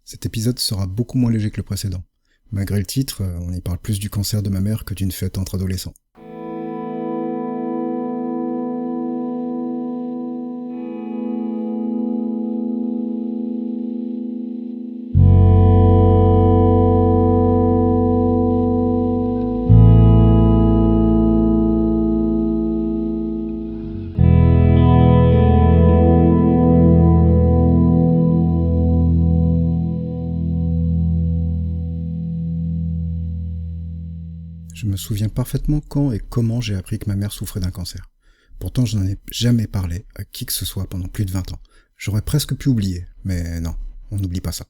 Cet épisode sera beaucoup moins léger que le précédent. Malgré le titre, on y parle plus du cancer de ma mère que d'une fête entre adolescents. Je me souviens parfaitement quand et comment j'ai appris que ma mère souffrait d'un cancer. Pourtant, je n'en ai jamais parlé à qui que ce soit pendant plus de 20 ans. J'aurais presque pu oublier, mais non, on n'oublie pas ça.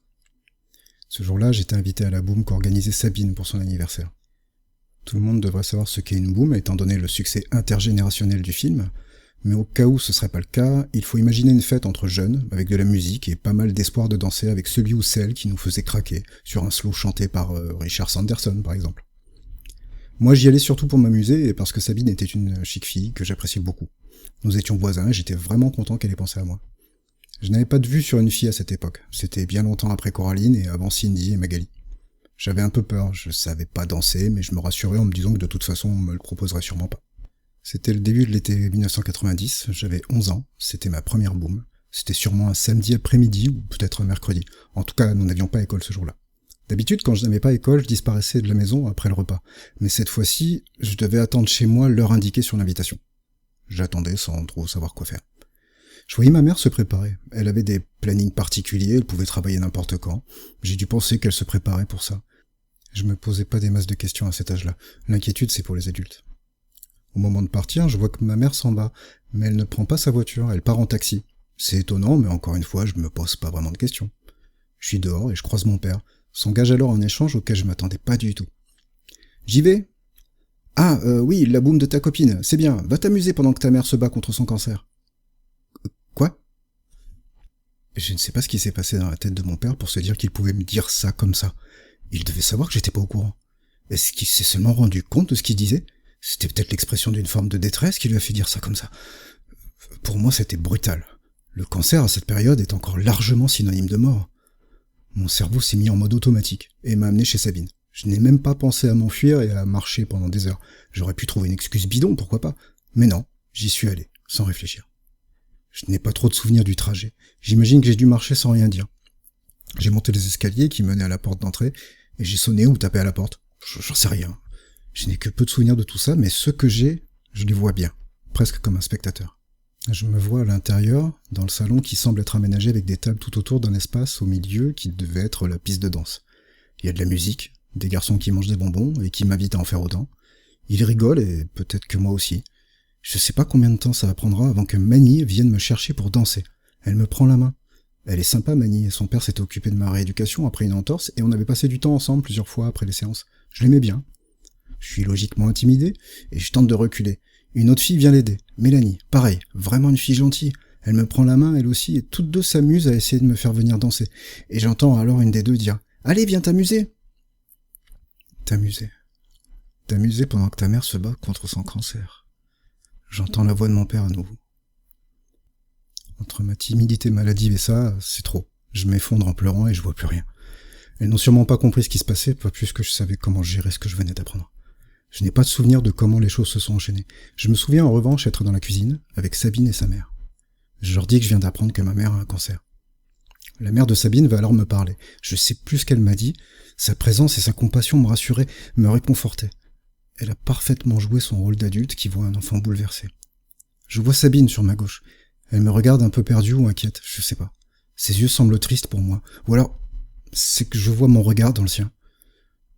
Ce jour-là, j'étais invité à la boum qu'organisait Sabine pour son anniversaire. Tout le monde devrait savoir ce qu'est une boum, étant donné le succès intergénérationnel du film, mais au cas où ce serait pas le cas, il faut imaginer une fête entre jeunes, avec de la musique et pas mal d'espoir de danser avec celui ou celle qui nous faisait craquer, sur un slow chanté par Richard Sanderson par exemple. Moi, j'y allais surtout pour m'amuser et parce que Sabine était une chic fille que j'appréciais beaucoup. Nous étions voisins et j'étais vraiment content qu'elle ait pensé à moi. Je n'avais pas de vue sur une fille à cette époque. C'était bien longtemps après Coraline et avant Cindy et Magali. J'avais un peu peur, je savais pas danser, mais je me rassurais en me disant que de toute façon, on me le proposerait sûrement pas. C'était le début de l'été 1990, j'avais 11 ans, c'était ma première boum. C'était sûrement un samedi après-midi ou peut-être un mercredi. En tout cas, nous n'avions pas école ce jour-là. D'habitude, quand je n'avais pas école, je disparaissais de la maison après le repas. Mais cette fois-ci, je devais attendre chez moi l'heure indiquée sur l'invitation. J'attendais sans trop savoir quoi faire. Je voyais ma mère se préparer. Elle avait des plannings particuliers, elle pouvait travailler n'importe quand. J'ai dû penser qu'elle se préparait pour ça. Je me posais pas des masses de questions à cet âge-là. L'inquiétude, c'est pour les adultes. Au moment de partir, je vois que ma mère s'en va, mais elle ne prend pas sa voiture, elle part en taxi. C'est étonnant, mais encore une fois, je me pose pas vraiment de questions. Je suis dehors et je croise mon père. S'engage alors un échange auquel je m'attendais pas du tout. J'y vais ? Ah, oui, la boum de ta copine, c'est bien, va t'amuser pendant que ta mère se bat contre son cancer. Quoi ? Je ne sais pas ce qui s'est passé dans la tête de mon père pour se dire qu'il pouvait me dire ça comme ça. Il devait savoir que j'étais pas au courant. Est-ce qu'il s'est seulement rendu compte de ce qu'il disait ? C'était peut-être l'expression d'une forme de détresse qui lui a fait dire ça comme ça. Pour moi, c'était brutal. Le cancer, à cette période, est encore largement synonyme de mort. Mon cerveau s'est mis en mode automatique et m'a amené chez Sabine. Je n'ai même pas pensé à m'enfuir et à marcher pendant des heures. J'aurais pu trouver une excuse bidon, pourquoi pas. Mais non, j'y suis allé, sans réfléchir. Je n'ai pas trop de souvenirs du trajet. J'imagine que j'ai dû marcher sans rien dire. J'ai monté les escaliers qui menaient à la porte d'entrée et j'ai sonné ou tapé à la porte. J'en sais rien. Je n'ai que peu de souvenirs de tout ça, mais ceux que j'ai, je les vois bien, presque comme un spectateur. Je me vois à l'intérieur, dans le salon qui semble être aménagé avec des tables tout autour d'un espace au milieu qui devait être la piste de danse. Il y a de la musique, des garçons qui mangent des bonbons et qui m'invitent à en faire autant. Ils rigolent et peut-être que moi aussi. Je sais pas combien de temps ça prendra avant que Mani vienne me chercher pour danser. Elle me prend la main. Elle est sympa, Mani, et son père s'était occupé de ma rééducation après une entorse et on avait passé du temps ensemble plusieurs fois après les séances. Je l'aimais bien. Je suis logiquement intimidé et je tente de reculer. Une autre fille vient l'aider, Mélanie, pareil, vraiment une fille gentille. Elle me prend la main, elle aussi, et toutes deux s'amusent à essayer de me faire venir danser. Et j'entends alors une des deux dire « Allez, viens t'amuser !» T'amuser. T'amuser pendant que ta mère se bat contre son cancer. J'entends la voix de mon père à nouveau. Entre ma timidité maladive et ça, c'est trop. Je m'effondre en pleurant et je vois plus rien. Elles n'ont sûrement pas compris ce qui se passait, pas plus que je savais comment gérer ce que je venais d'apprendre. Je n'ai pas de souvenir de comment les choses se sont enchaînées. Je me souviens en revanche être dans la cuisine, avec Sabine et sa mère. Je leur dis que je viens d'apprendre que ma mère a un cancer. La mère de Sabine va alors me parler. Je sais plus ce qu'elle m'a dit. Sa présence et sa compassion me rassuraient, me réconfortaient. Elle a parfaitement joué son rôle d'adulte qui voit un enfant bouleversé. Je vois Sabine sur ma gauche. Elle me regarde un peu perdue ou inquiète, je sais pas. Ses yeux semblent tristes pour moi. Ou alors, c'est que je vois mon regard dans le sien.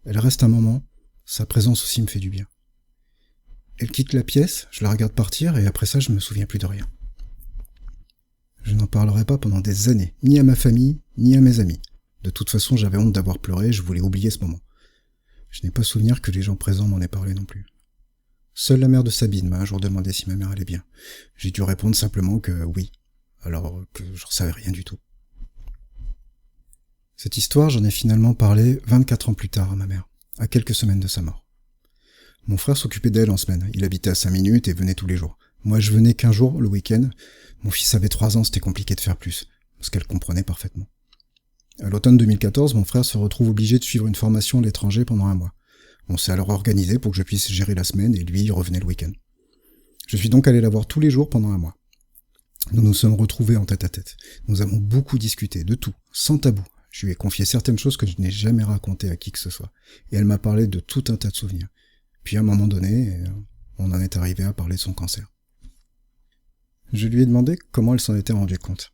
Elle reste un moment. Sa présence aussi me fait du bien. Elle quitte la pièce, je la regarde partir, et après ça, je me souviens plus de rien. Je n'en parlerai pas pendant des années, ni à ma famille, ni à mes amis. De toute façon, j'avais honte d'avoir pleuré, je voulais oublier ce moment. Je n'ai pas souvenir que les gens présents m'en aient parlé non plus. Seule la mère de Sabine m'a un jour demandé si ma mère allait bien. J'ai dû répondre simplement que oui, alors que j'en savais rien du tout. Cette histoire, j'en ai finalement parlé 24 ans plus tard à ma mère. À quelques semaines de sa mort. Mon frère s'occupait d'elle en semaine. Il habitait à 5 minutes et venait tous les jours. Moi, je venais qu'un jour, le week-end. Mon fils avait 3 ans, c'était compliqué de faire plus, ce qu'elle comprenait parfaitement. À l'automne 2014, mon frère se retrouve obligé de suivre une formation à l'étranger pendant 1 mois. On s'est alors organisé pour que je puisse gérer la semaine et lui, il revenait le week-end. Je suis donc allé la voir tous les jours pendant 1 mois. Nous nous sommes retrouvés en tête-à-tête. Nous avons beaucoup discuté, de tout, sans tabou. Je lui ai confié certaines choses que je n'ai jamais racontées à qui que ce soit. Et elle m'a parlé de tout un tas de souvenirs. Puis à un moment donné, on en est arrivé à parler de son cancer. Je lui ai demandé comment elle s'en était rendue compte.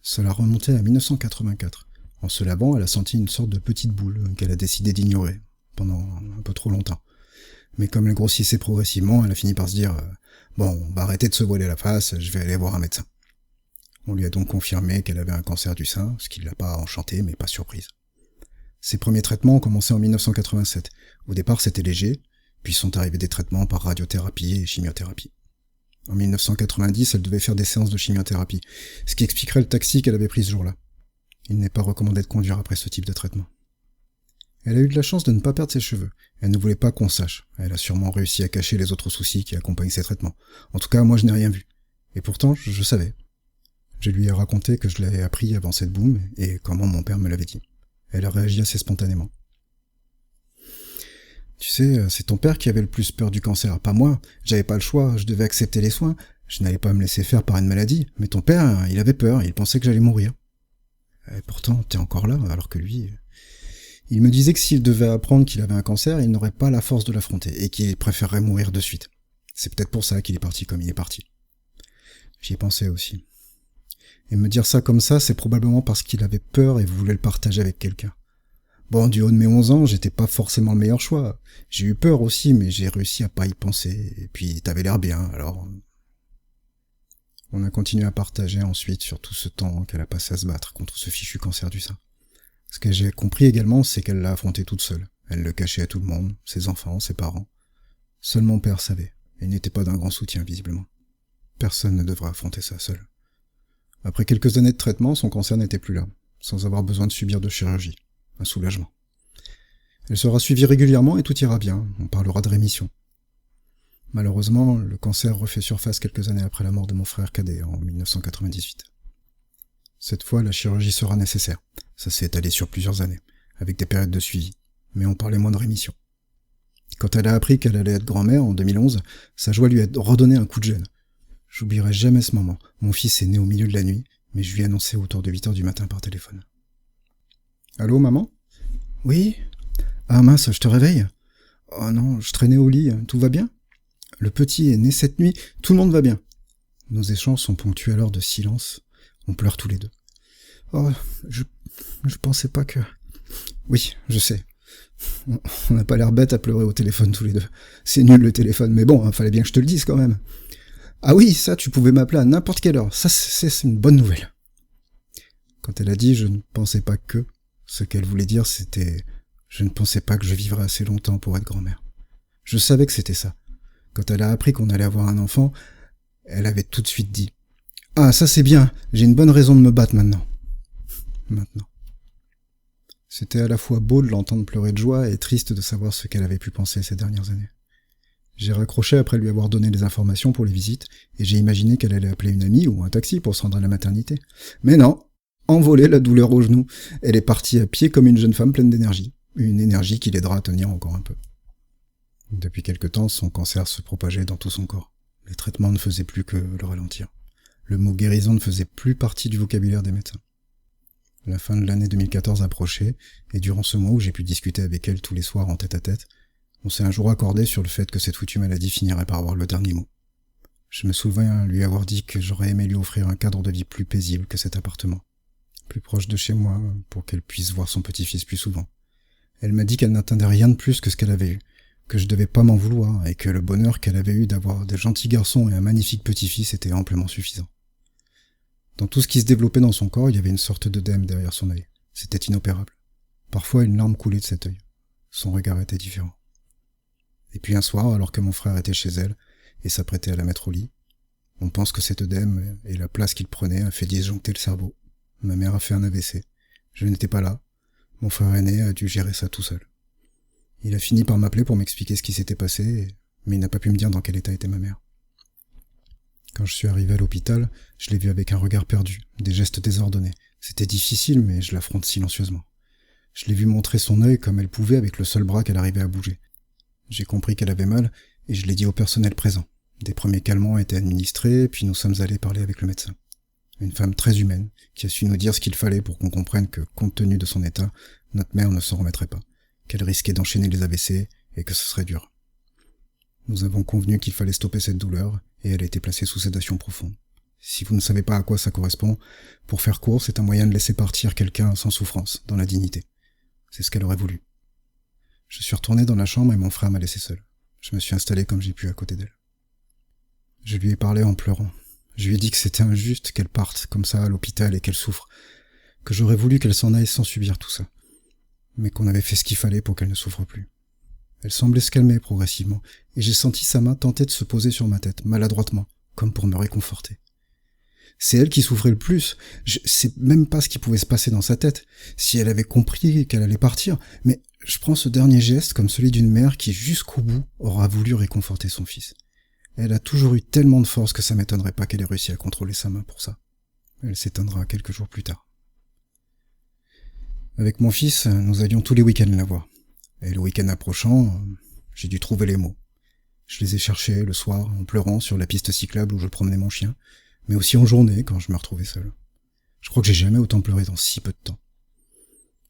Cela remontait à 1984. En se lavant, elle a senti une sorte de petite boule qu'elle a décidé d'ignorer pendant un peu trop longtemps. Mais comme elle grossissait progressivement, elle a fini par se dire « Bon, on va arrêter de se voiler la face, je vais aller voir un médecin ». On lui a donc confirmé qu'elle avait un cancer du sein, ce qui ne l'a pas enchantée, mais pas surprise. Ses premiers traitements ont commencé en 1987. Au départ, c'était léger, puis sont arrivés des traitements par radiothérapie et chimiothérapie. En 1990, elle devait faire des séances de chimiothérapie, ce qui expliquerait le taxi qu'elle avait pris ce jour-là. Il n'est pas recommandé de conduire après ce type de traitement. Elle a eu de la chance de ne pas perdre ses cheveux. Elle ne voulait pas qu'on sache. Elle a sûrement réussi à cacher les autres soucis qui accompagnent ses traitements. En tout cas, moi je n'ai rien vu. Et pourtant, je savais. Je lui ai raconté que je l'avais appris avant cette boum et comment mon père me l'avait dit. Elle a réagi assez spontanément. Tu sais, c'est ton père qui avait le plus peur du cancer, pas moi. J'avais pas le choix, je devais accepter les soins. Je n'allais pas me laisser faire par une maladie. Mais ton père, il avait peur, il pensait que j'allais mourir. Et pourtant, t'es encore là, alors que lui... Il me disait que s'il devait apprendre qu'il avait un cancer, il n'aurait pas la force de l'affronter, et qu'il préférerait mourir de suite. C'est peut-être pour ça qu'il est parti comme il est parti. J'y ai pensé aussi. Et me dire ça comme ça, c'est probablement parce qu'il avait peur et voulait le partager avec quelqu'un. Bon, du haut de mes 11 ans, j'étais pas forcément le meilleur choix. J'ai eu peur aussi, mais j'ai réussi à pas y penser. Et puis, t'avais l'air bien, alors... On a continué à partager ensuite sur tout ce temps qu'elle a passé à se battre contre ce fichu cancer du sein. Ce que j'ai compris également, c'est qu'elle l'a affronté toute seule. Elle le cachait à tout le monde, ses enfants, ses parents. Seul mon père savait, et il n'était pas d'un grand soutien, visiblement. Personne ne devrait affronter ça seul. Après quelques années de traitement, son cancer n'était plus là, sans avoir besoin de subir de chirurgie. Un soulagement. Elle sera suivie régulièrement et tout ira bien, on parlera de rémission. Malheureusement, le cancer refait surface quelques années après la mort de mon frère cadet, en 1998. Cette fois, la chirurgie sera nécessaire. Ça s'est étalé sur plusieurs années, avec des périodes de suivi, mais on parlait moins de rémission. Quand elle a appris qu'elle allait être grand-mère en 2011, sa joie lui a redonné un coup de jeune. J'oublierai jamais ce moment. Mon fils est né au milieu de la nuit, mais je lui ai annoncé autour de 8h du matin par téléphone. « Allô, maman ? » ?»« Oui ? Ah mince, je te réveille ? » ?»« Oh non, je traînais au lit, tout va bien ? » ?»« Le petit est né cette nuit, tout le monde va bien. » Nos échanges sont ponctués alors de silence. On pleure tous les deux. « Oh, je pensais pas que... » »« Oui, je sais. On n'a pas l'air bête à pleurer au téléphone tous les deux. C'est nul le téléphone, mais bon, fallait bien que je te le dise quand même. Ah oui, ça, tu pouvais m'appeler à n'importe quelle heure. Ça, c'est une bonne nouvelle. » Quand elle a dit « je ne pensais pas que », ce qu'elle voulait dire, c'était « je ne pensais pas que je vivrais assez longtemps pour être grand-mère ». Je savais que c'était ça. Quand elle a appris qu'on allait avoir un enfant, elle avait tout de suite dit « Ah, ça c'est bien, j'ai une bonne raison de me battre maintenant. » Maintenant. C'était à la fois beau de l'entendre pleurer de joie et triste de savoir ce qu'elle avait pu penser ces dernières années. J'ai raccroché après lui avoir donné les informations pour les visites, et j'ai imaginé qu'elle allait appeler une amie ou un taxi pour se rendre à la maternité. Mais non, envolée la douleur au genou, elle est partie à pied comme une jeune femme pleine d'énergie, une énergie qui l'aidera à tenir encore un peu. Depuis quelque temps, son cancer se propageait dans tout son corps. Les traitements ne faisaient plus que le ralentir. Le mot guérison ne faisait plus partie du vocabulaire des médecins. La fin de l'année 2014 approchait, et durant ce mois où j'ai pu discuter avec elle tous les soirs en tête-à-tête, on s'est un jour accordé sur le fait que cette foutue maladie finirait par avoir le dernier mot. Je me souviens lui avoir dit que j'aurais aimé lui offrir un cadre de vie plus paisible que cet appartement, plus proche de chez moi, pour qu'elle puisse voir son petit-fils plus souvent. Elle m'a dit qu'elle n'attendait rien de plus que ce qu'elle avait eu, que je devais pas m'en vouloir, et que le bonheur qu'elle avait eu d'avoir des gentils garçons et un magnifique petit-fils était amplement suffisant. Dans tout ce qui se développait dans son corps, il y avait une sorte d'œdème derrière son œil. C'était inopérable. Parfois, une larme coulait de cet œil. Son regard était différent. Et puis un soir, alors que mon frère était chez elle et s'apprêtait à la mettre au lit, on pense que cet œdème et la place qu'il prenait a fait disjoncter le cerveau. Ma mère a fait un AVC. Je n'étais pas là. Mon frère aîné a dû gérer ça tout seul. Il a fini par m'appeler pour m'expliquer ce qui s'était passé, mais il n'a pas pu me dire dans quel état était ma mère. Quand je suis arrivé à l'hôpital, je l'ai vu avec un regard perdu, des gestes désordonnés. C'était difficile, mais je l'affronte silencieusement. Je l'ai vu montrer son œil comme elle pouvait avec le seul bras qu'elle arrivait à bouger. J'ai compris qu'elle avait mal, et je l'ai dit au personnel présent. Des premiers calmants étaient administrés, puis nous sommes allés parler avec le médecin. Une femme très humaine, qui a su nous dire ce qu'il fallait pour qu'on comprenne que, compte tenu de son état, notre mère ne s'en remettrait pas, qu'elle risquait d'enchaîner les AVC, et que ce serait dur. Nous avons convenu qu'il fallait stopper cette douleur, et elle a été placée sous sédation profonde. Si vous ne savez pas à quoi ça correspond, pour faire court, c'est un moyen de laisser partir quelqu'un sans souffrance, dans la dignité. C'est ce qu'elle aurait voulu. Je suis retourné dans la chambre et mon frère m'a laissé seul. Je me suis installé comme j'ai pu à côté d'elle. Je lui ai parlé en pleurant. Je lui ai dit que c'était injuste qu'elle parte comme ça à l'hôpital et qu'elle souffre, que j'aurais voulu qu'elle s'en aille sans subir tout ça, mais qu'on avait fait ce qu'il fallait pour qu'elle ne souffre plus. Elle semblait se calmer progressivement, et j'ai senti sa main tenter de se poser sur ma tête, maladroitement, comme pour me réconforter. C'est elle qui souffrait le plus. Je sais même pas ce qui pouvait se passer dans sa tête, si elle avait compris qu'elle allait partir, mais je prends ce dernier geste comme celui d'une mère qui, jusqu'au bout, aura voulu réconforter son fils. Elle a toujours eu tellement de force que ça m'étonnerait pas qu'elle ait réussi à contrôler sa main pour ça. Elle s'éteindra quelques jours plus tard. Avec mon fils, nous allions tous les week-ends la voir. Et le week-end approchant, j'ai dû trouver les mots. Je les ai cherchés le soir, en pleurant sur la piste cyclable où je promenais mon chien, mais aussi en journée quand je me retrouvais seul. Je crois que j'ai jamais autant pleuré dans si peu de temps.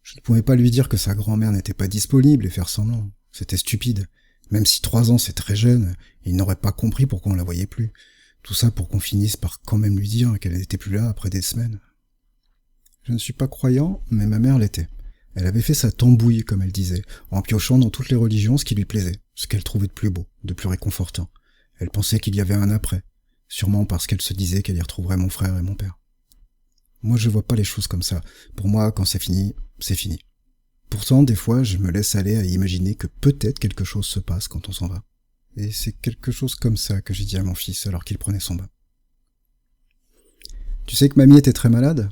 Je ne pouvais pas lui dire que sa grand-mère n'était pas disponible et faire semblant. C'était stupide. Même si 3 ans c'est très jeune, il n'aurait pas compris pourquoi on la voyait plus. Tout ça pour qu'on finisse par quand même lui dire qu'elle n'était plus là après des semaines. Je ne suis pas croyant, mais ma mère l'était. Elle avait fait sa tambouille, comme elle disait, en piochant dans toutes les religions ce qui lui plaisait, ce qu'elle trouvait de plus beau, de plus réconfortant. Elle pensait qu'il y avait un après, sûrement parce qu'elle se disait qu'elle y retrouverait mon frère et mon père. Moi, je vois pas les choses comme ça. Pour moi, quand c'est fini, c'est fini. Pourtant, des fois, je me laisse aller à imaginer que peut-être quelque chose se passe quand on s'en va. Et c'est quelque chose comme ça que j'ai dit à mon fils alors qu'il prenait son bain. Tu sais que mamie était très malade ?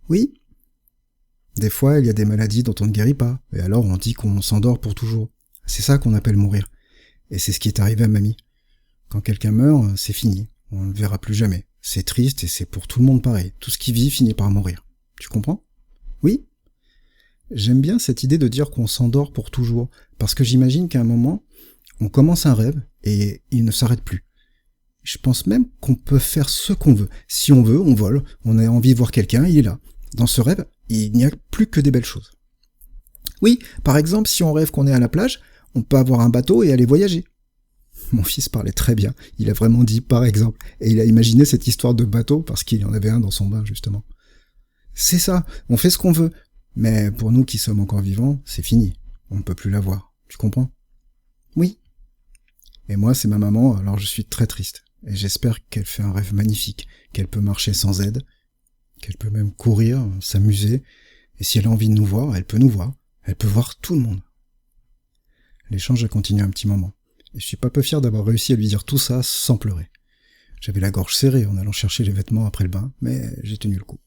Oui. Des fois, il y a des maladies dont on ne guérit pas, et alors on dit qu'on s'endort pour toujours. C'est ça qu'on appelle mourir. Et c'est ce qui est arrivé à mamie. Quand quelqu'un meurt, c'est fini. On ne le verra plus jamais. C'est triste et c'est pour tout le monde pareil. Tout ce qui vit finit par mourir. Tu comprends ? Oui. J'aime bien cette idée de dire qu'on s'endort pour toujours, parce que j'imagine qu'à un moment, on commence un rêve et il ne s'arrête plus. Je pense même qu'on peut faire ce qu'on veut. Si on veut, on vole, on a envie de voir quelqu'un, il est là. Dans ce rêve, il n'y a plus que des belles choses. Oui, par exemple, si on rêve qu'on est à la plage, on peut avoir un bateau et aller voyager. Mon fils parlait très bien, il a vraiment dit par exemple, et il a imaginé cette histoire de bateau parce qu'il y en avait un dans son bain justement. C'est ça, on fait ce qu'on veut, mais pour nous qui sommes encore vivants, c'est fini, on ne peut plus la voir, tu comprends ? Oui. Et moi c'est ma maman, alors je suis très triste, et j'espère qu'elle fait un rêve magnifique, qu'elle peut marcher sans aide, qu'elle peut même courir, s'amuser, et si elle a envie de nous voir, elle peut nous voir, elle peut voir tout le monde. L'échange a continué un petit moment. Et je suis pas peu fier d'avoir réussi à lui dire tout ça sans pleurer. J'avais la gorge serrée en allant chercher les vêtements après le bain, mais j'ai tenu le coup.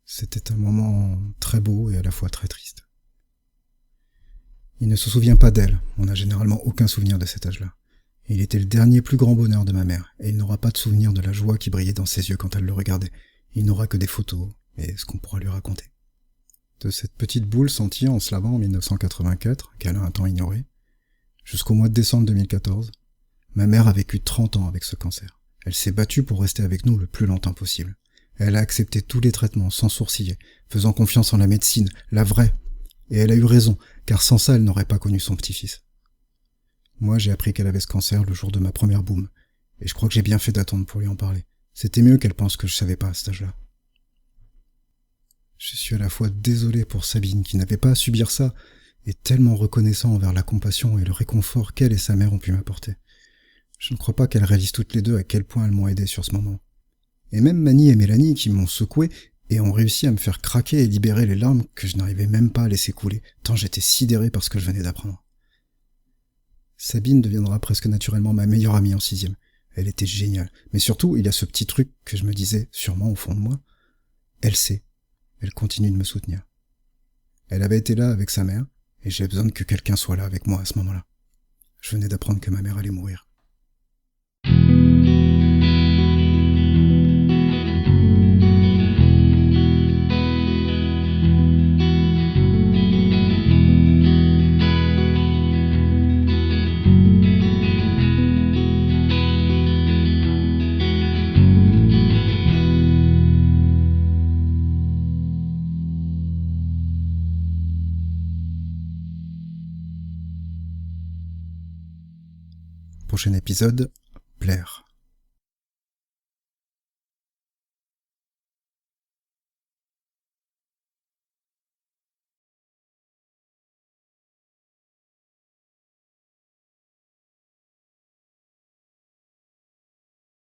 C'était un moment très beau et à la fois très triste. Il ne se souvient pas d'elle, on n'a généralement aucun souvenir de cet âge-là. Il était le dernier plus grand bonheur de ma mère, et il n'aura pas de souvenir de la joie qui brillait dans ses yeux quand elle le regardait. Il n'aura que des photos, et ce qu'on pourra lui raconter. De cette petite boule sentie en se lavant en 1984, qu'elle a un temps ignoré, jusqu'au mois de décembre 2014, ma mère a vécu 30 ans avec ce cancer. Elle s'est battue pour rester avec nous le plus longtemps possible. Elle a accepté tous les traitements sans sourciller, faisant confiance en la médecine, la vraie. Et elle a eu raison, car sans ça, elle n'aurait pas connu son petit-fils. Moi, j'ai appris qu'elle avait ce cancer le jour de ma première boum, et je crois que j'ai bien fait d'attendre pour lui en parler. C'était mieux qu'elle pense que je savais pas à cet âge-là. Je suis à la fois désolé pour Sabine, qui n'avait pas à subir ça, et tellement reconnaissant envers la compassion et le réconfort qu'elle et sa mère ont pu m'apporter. Je ne crois pas qu'elles réalisent toutes les deux à quel point elles m'ont aidé sur ce moment. Et même Mani et Mélanie qui m'ont secoué et ont réussi à me faire craquer et libérer les larmes que je n'arrivais même pas à laisser couler, tant j'étais sidéré par ce que je venais d'apprendre. Sabine deviendra presque naturellement ma meilleure amie en 6e. Elle était géniale. Mais surtout, il y a ce petit truc que je me disais, sûrement au fond de moi. Elle sait. Elle continue de me soutenir. Elle avait été là avec sa mère, et j'ai besoin que quelqu'un soit là avec moi à ce moment-là. Je venais d'apprendre que ma mère allait mourir. Prochain épisode, plaire.